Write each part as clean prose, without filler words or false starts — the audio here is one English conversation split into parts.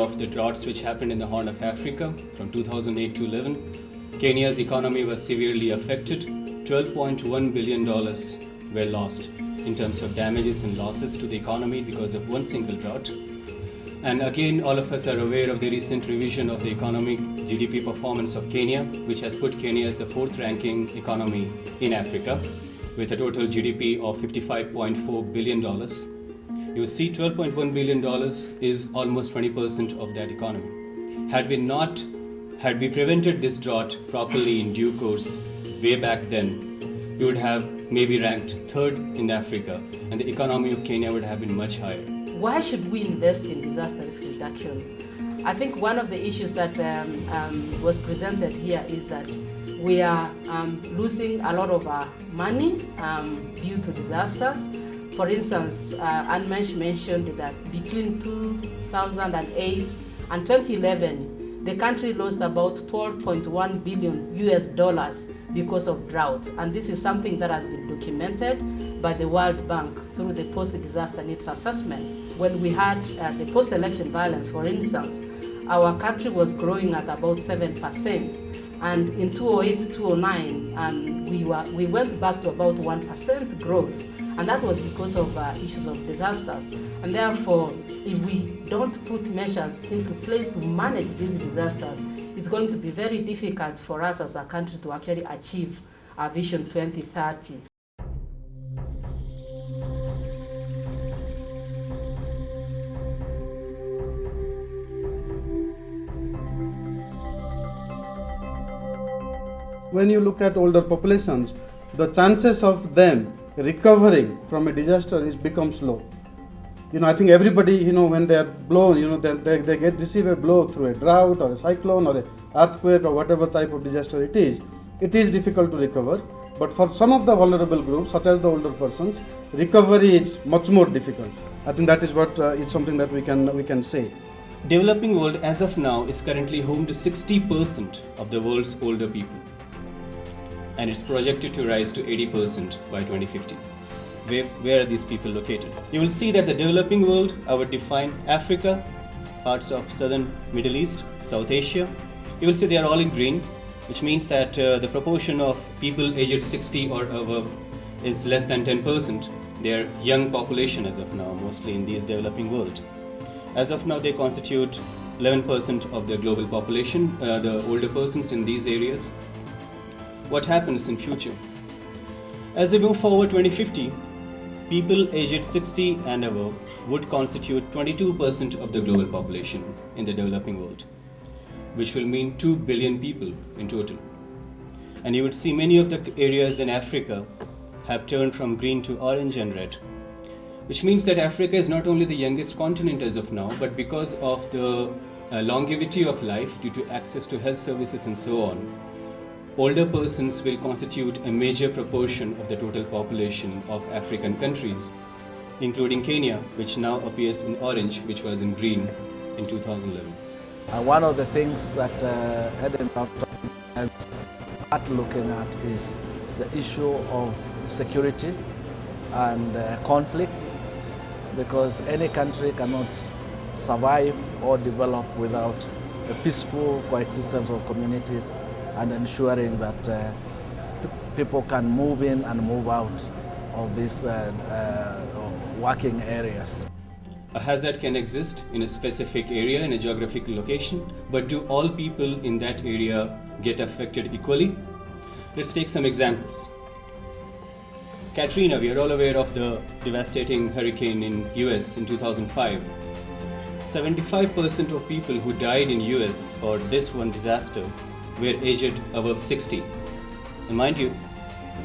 of the droughts which happened in the Horn of Africa from 2008 to 11, Kenya's economy was severely affected. $12.1 billion were lost in terms of damages and losses to the economy because of one single drought. And again, all of us are aware of the recent revision of the economic GDP performance of Kenya, which has put Kenya as the 4th ranking economy in Africa, with a total GDP of $55.4 billion. You see, $12.1 billion is almost 20% of that economy. Had we prevented this drought properly in due course way back then, we would have maybe ranked 3rd in Africa, and the economy of Kenya would have been much higher. Why should we invest in disaster risk reduction? I think one of the issues that was presented here is that we are losing a lot of our money due to disasters. For instance, Anmesh mentioned that between 2008 and 2011, the country lost about $12.1 billion US because of drought. And this is something that has been documented by the World Bank through the post-disaster needs assessment. When we had the post-election violence, for instance, our country was growing at about 7%. And in 2008-2009, we went back to about 1% growth. And that was because of issues of disasters. And therefore, if we don't put measures into place to manage these disasters, it's going to be very difficult for us as a country to actually achieve our Vision 2030. When you look at older populations, the chances of them recovering from a disaster becomes low. I think everybody, when they are blown, they receive a blow through a drought or a cyclone or an earthquake or whatever type of disaster it is difficult to recover. But for some of the vulnerable groups, such as the older persons, recovery is much more difficult. I think that is what it's something that we can say. Developing world as of now is currently home to 60% of the world's older people, and it's projected to rise to 80% by 2050. Where are these people located? You will see that the developing world, I would define Africa, parts of southern Middle East, South Asia. You will see they are all in green, which means that the proportion of people aged 60 or above is less than 10%. They are young population as of now, mostly in these developing world. As of now, they constitute 11% of the global population, the older persons in these areas. What happens in future? As we move forward 2050, people aged 60 and above would constitute 22% of the global population in the developing world, which will mean 2 billion people in total. And you would see many of the areas in Africa have turned from green to orange and red, which means that Africa is not only the youngest continent as of now, but because of the longevity of life due to access to health services and so on, older persons will constitute a major proportion of the total population of African countries, including Kenya, which now appears in orange, which was in green in 2011. One of the things that Edinburgh and start looking at is the issue of security and conflicts, because any country cannot survive or develop without a peaceful coexistence of communities and ensuring that people can move in and move out of these working areas. A hazard can exist in a specific area, in a geographical location, but do all people in that area get affected equally? Let's take some examples. Katrina, we are all aware of the devastating hurricane in US in 2005. 75% of people who died in US for this one disaster were aged above 60. And mind you,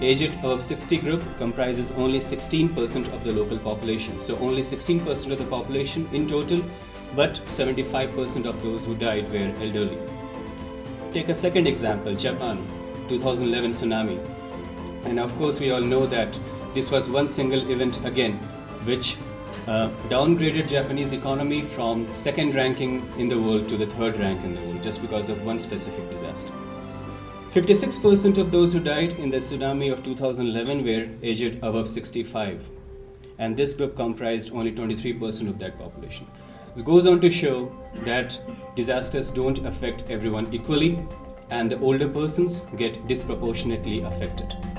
aged above 60 group comprises only 16% of the local population. So only 16% of the population in total, but 75% of those who died were elderly. Take a second example, Japan, 2011 tsunami. And of course we all know that this was one single event again, which downgraded Japanese economy from second ranking in the world to the third rank in the world just because of one specific disaster. 56% of those who died in the tsunami of 2011 were aged above 65, and this group comprised only 23% of that population. This goes on to show that disasters don't affect everyone equally, and the older persons get disproportionately affected.